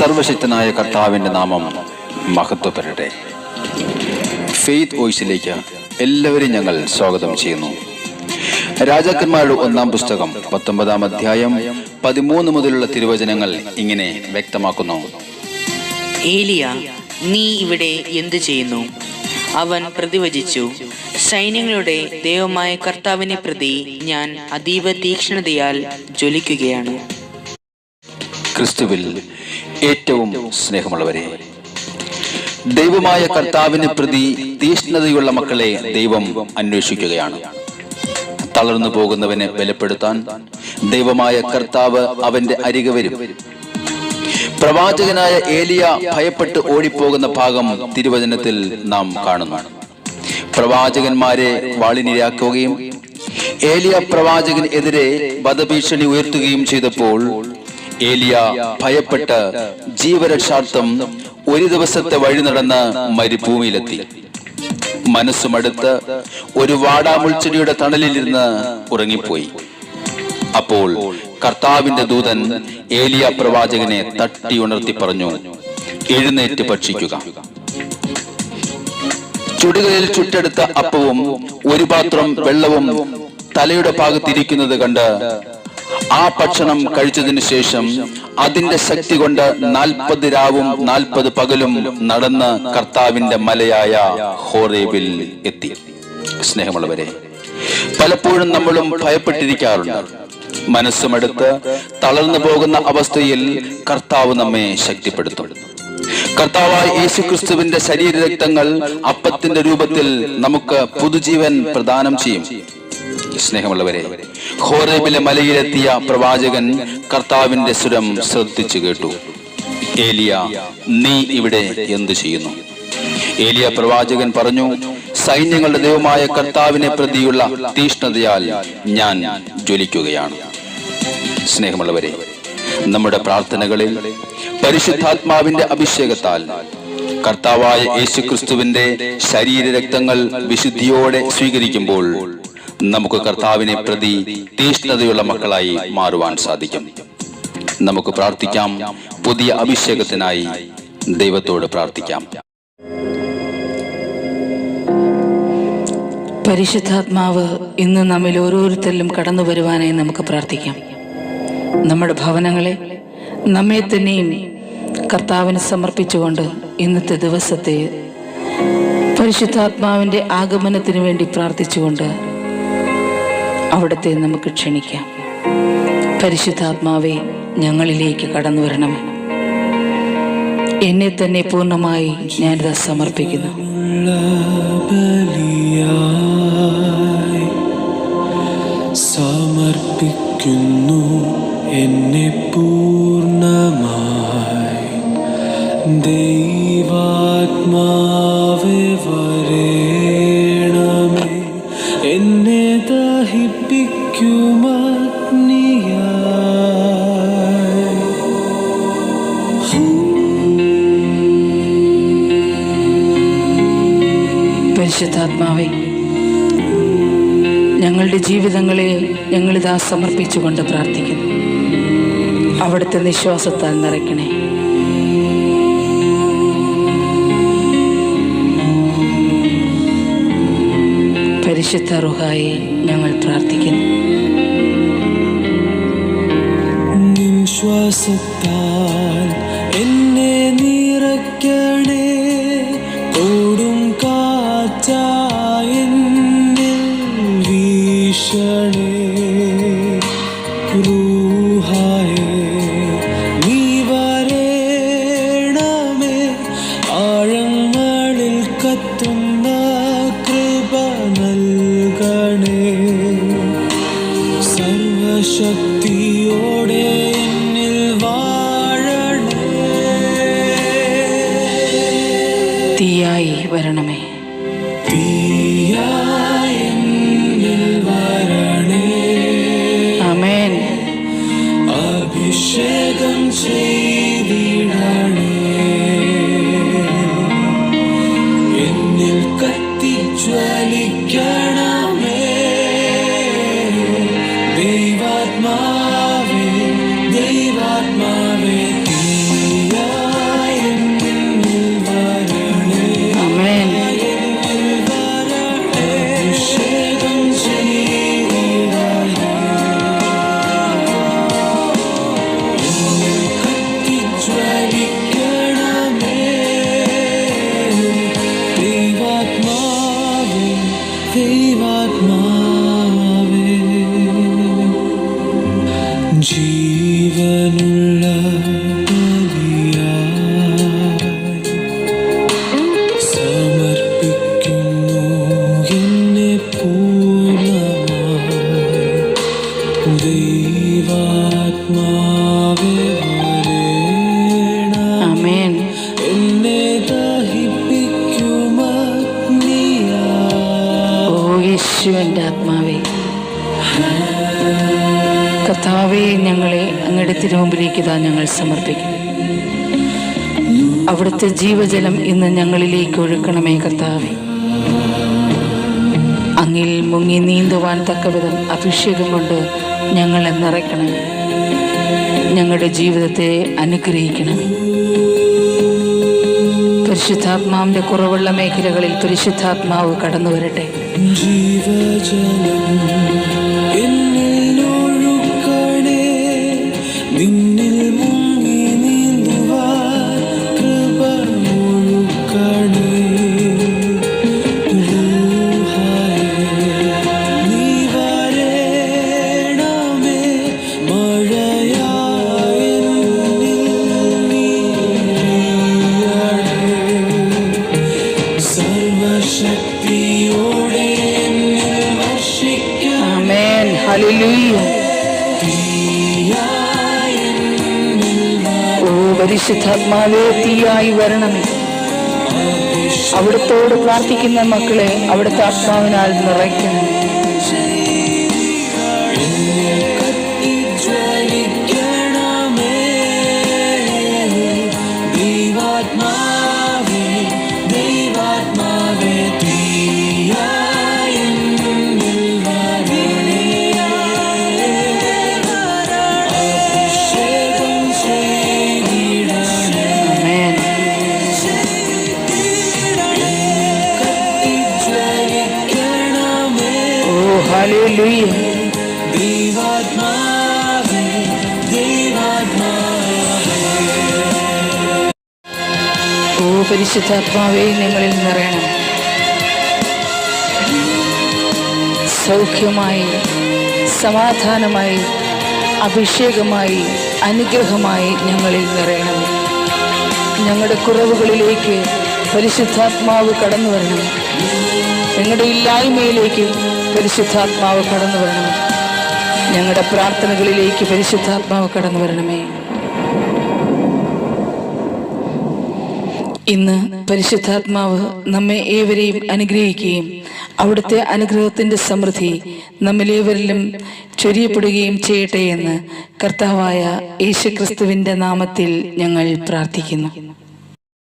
സർവശക്തനായ കർത്താവിൻ്റെ നാമം മഹത്വപ്പെടട്ടെ. ഫെയ്ത്ത് വോയിസിലേക്ക് എല്ലാവരെയും ഞങ്ങൾ സ്വാഗതം ചെയ്യുന്നു. രാജാക്കന്മാരുടെ 1-ാം പുസ്തകം 19-ാം അധ്യായം 13 മുതലുള്ള തിരുവചനങ്ങൾ ഇങ്ങനെ വ്യക്തമാക്കുന്നു. ഏലിയ, നീ ഇവിടെ എന്തു ചെയ്യുന്നു? അവൻ പ്രതിവചിച്ചു, സൈന്യങ്ങളുടെ ദൈവമായ കർത്താവിനെ പ്രതി ഞാൻ അതീവ തീക്ഷ്ണതയാൽ ജ്വലിക്കുകയാണ്. ക്രിസ്തുവിൽ ഏറ്റവും സ്നേഹമുള്ളവരെ, ദൈവമായ കർത്താവിനെ പ്രതി തീക്ഷ്ണതയുള്ള മക്കളെ ദൈവം അന്വേഷിക്കുകയാണ്. തളർന്നു പോകുന്നവനെ ബലപ്പെടുത്താൻ ദൈവമായ കർത്താവ് അവന്റെ അരികെ വരും. പ്രവാചകനായ ഏലിയ ഭയപ്പെട്ട് ഓടിപ്പോകുന്ന ഭാഗം തിരുവചനത്തിൽ നാം കാണുന്നു. പ്രവാചകന്മാരെ വാളിനിരയാക്കുകയും ഏലിയ പ്രവാചകന് എതിരെ വധഭീഷണി ഉയർത്തുകയും ചെയ്തപ്പോൾ ഏലിയ ഭയപ്പെട്ട് ജീവരക്ഷാർത്ഥം ഒരു ദിവസത്തെ വഴി നടന്ന് മരുഭൂമിയിലെത്തി. മനസ്സുമടുത്ത് ഒരു വാടാമുൾച്ചെടിയുടെ തണലിലിരുന്ന് ഉറങ്ങിപ്പോയി. അപ്പോൾ കർത്താവിന്റെ ദൂതൻ ഏലിയ പ്രവാചകനെ തട്ടി ഉണർത്തി പറഞ്ഞു, എഴുന്നേറ്റ് ഭക്ഷിക്കുക. ചുടുകയിൽ ചുട്ടെടുത്ത അപ്പവും ഒരു പാത്രം വെള്ളവും തലയുടെ ഭാഗത്തിരിക്കുന്നത് കണ്ട് ആ ഭക്ഷണം കഴിച്ചതിന് ശേഷം അതിന്റെ ശക്തി കൊണ്ട് 40 രാവും 40 പകലും നടന്ന് കർത്താവിന്റെ മലയായ ഹോറേബിൽ എത്തി. സ്നേഹമുള്ളവരെ, പലപ്പോഴും നമ്മളും ഭയപ്പെട്ടിരിക്കാറുണ്ട്. മനസ്സുമെടുത്ത് തളർന്നു പോകുന്ന അവസ്ഥയിൽ കർത്താവ് നമ്മെ ശക്തിപ്പെടുത്തും. കർത്താവായ യേശുക്രിസ്തുവിന്റെ ശരീരരക്തങ്ങൾ അപ്പത്തിന്റെ രൂപത്തിൽ നമുക്ക് പുതുജീവൻ പ്രദാനം ചെയ്യും. സ്നേഹമുള്ളവരെ, ഹോറേബിലെ മലയിലെത്തിയ പ്രവാചകൻ കർത്താവിന്റെ സ്വരം ശ്രദ്ധിച്ചു കേട്ടു. ഏലിയ, നീ ഇവിടെ എന്തു ചെയ്യുന്നു? ഏലിയ പ്രവാചകൻ പറഞ്ഞു, സൈന്യങ്ങളുടെ ദൈവമായ കർത്താവിനെ പ്രതിയുള്ള തീഷ്ണതയാൽ ഞാൻ ജ്വലിക്കുകയാണ്. സ്നേഹമുള്ളവരെ, നമ്മുടെ പ്രാർത്ഥനകളിൽ പരിശുദ്ധാത്മാവിന്റെ അഭിഷേകത്താൽ കർത്താവായ യേശുക്രിസ്തുവിന്റെ ശരീരരക്തങ്ങൾ വിശുദ്ധിയോടെ സ്വീകരിക്കുമ്പോൾ നമുക്ക് കർത്താവിനെ പ്രതി തീഷ്ണതയുള്ള മക്കളായി മാറുവാൻ സാധിക്കും. നമുക്ക് പ്രാർത്ഥിക്കാം. പുതിയ അഭിഷേകത്തിനായി ദൈവത്തോട് പ്രാർത്ഥിക്കാം. പരിശുദ്ധാത്മാവ് ഇന്ന് നമ്മിൽ ഓരോരുത്തരിലും കടന്നു വരുവാനായി നമുക്ക് പ്രാർത്ഥിക്കാം. നമ്മുടെ ഭവനങ്ങളെ, നമ്മെ തന്നെയും കർത്താവിന് സമർപ്പിച്ചുകൊണ്ട് ഇന്നത്തെ ദിവസത്തെ പരിശുദ്ധാത്മാവിൻ്റെ ആഗമനത്തിന് വേണ്ടി പ്രാർത്ഥിച്ചുകൊണ്ട് അവിടുത്തെ നമുക്ക് ക്ഷണിക്കാം. പരിശുദ്ധാത്മാവെ, ഞങ്ങളിലേക്ക് കടന്നു വരണമേ. എന്നെ തന്നെ പൂർണ്ണമായി ഞാനിത് സമർപ്പിക്കുന്നു. സമർപ്പിക്കുന്നു എന്നെ പൂർണ്ണമായി. ദൈവാത്മാവേ വരേണമേ, എന്നെ ദഹിപ്പിക്കുമഗ്നിയായി. പരിശുദ്ധാത്മാവേ, ഞങ്ങളുടെ ജീവിതങ്ങളെ ഞങ്ങളിതാ സമർപ്പിച്ചുകൊണ്ട് പ്രാർത്ഥിക്കുന്നു. അവിടുത്തെ നിശ്വാസത്താൽ നിറയ്ക്കണേ. പരിശുദ്ധ റൂഹായെ ഞങ്ങൾ പ്രാർത്ഥിക്കുന്നു. നിശ്വാസത്താൽ എന്നെ നിറയ്ക്കണേ. കൊടും കാറ്റായി എന്നിൽ വീശണേ. റൂഹായേ, നീ വരേണമേ. ആഴങ്ങളിൽ കത്തുന്ന കൃപ നൽകണേ. സർവശക്തിയോടെ എന്നിൽ വാഴണേ. തീയായി വരണമേ. തീയായി എന്നിൽ വരണേ. ആമേൻ. അഭിഷേകം ചെയ്തിടണേ. എന്നിൽ കത്തിജ്വലിക്കണമേ. ദൈവാത്മാവേ, ദൈവാത്മാവേ, തീയായി യേശുവിൻ്റെ ആത്മാവേ, കർത്താവേ, ഞങ്ങളെ അങ്ങയുടെ തിരുമുമ്പിലേക്ക് ഇതാ ഞങ്ങൾ സമർപ്പിക്കും. അവിടുത്തെ ജീവജലം ഇന്ന് ഞങ്ങളിലേക്ക് ഒഴുക്കണമേ കർത്താവേ. അങ്ങിൽ മുങ്ങി നീന്തുവാൻ തക്കവിധം അഭിഷേകം കൊണ്ട് ഞങ്ങളെ നിറയ്ക്കണമേ. ഞങ്ങളുടെ ജീവിതത്തെ അനുഗ്രഹിക്കണമേ. പരിശുദ്ധാത്മാവിന്റെ കുറവുള്ള മേഖലകളിൽ പരിശുദ്ധാത്മാവ് കടന്നു വരട്ടെ. ജീവജലം എന്നിൽ ഒഴുകണേ, നിന്നിൽ മുങ്ങി നീന്തുവാൻ കൃപ ഒഴുകണേ. റൂഹായേ, നീ വരണമേ, മഴയായി എന്നിൽ നീ പെയ്യണേ. സർവശക്തിയോടെ എന്നിൽ വർഷിക്കാൻ ആമേൻ. ഹല്ലേലൂയ. ഓ പരിശുദ്ധാത്മാവേ, തീയായി വരണമേ. അവിടുത്തോട് പ്രാർത്ഥിക്കുന്ന മക്കളെ അവിടുത്തെ ആത്മാവിനാൽ നിറയ്ക്കണം. ജ്വലിക്കണമേ, ദൈവാത്മാവേ, ദൈവാത്മാവേ, തീയായി എന്നിൽ വരണേ. അഭിഷേകം ചെയ്തിടണേ. ആമേൻ. ജ്വലിക്കണമേ, ഓ ഹല്ലേലൂയ. ദൈവാത്മാവേ, ദൈവാത്മാവേ. ഓ പരിശുദ്ധാത്മാവേ, ഞങ്ങളിൽ നിറയണം. സൗഖ്യമായി, സമാധാനമായി, അഭിഷേകമായി, അനുഗ്രഹമായി ഞങ്ങളിൽ നിറയണം. ഞങ്ങളുടെ കുറവുകളിലേക്ക് പരിശുദ്ധാത്മാവ് കടന്നു വരണം. ഞങ്ങളുടെ ഇല്ലായ്മയിലേക്ക് പരിശുദ്ധാത്മാവ് കടന്നു വരണം. ഞങ്ങളുടെ പ്രാർത്ഥനകളിലേക്ക് പരിശുദ്ധാത്മാവ് കടന്നു വരണമേ. ഇന്ന് പരിശുദ്ധാത്മാവ് നമ്മെ ഏവരെയും അനുഗ്രഹിക്കുകയും അവിടുത്തെ അനുഗ്രഹത്തിൻ്റെ സമൃദ്ധി നമ്മിലേവരിലും ചൊരിയപ്പെടുകയും ചെയ്യട്ടെ എന്ന് കർത്താവായ യേശുക്രിസ്തുവിൻ്റെ നാമത്തിൽ ഞങ്ങൾ പ്രാർത്ഥിക്കുന്നു.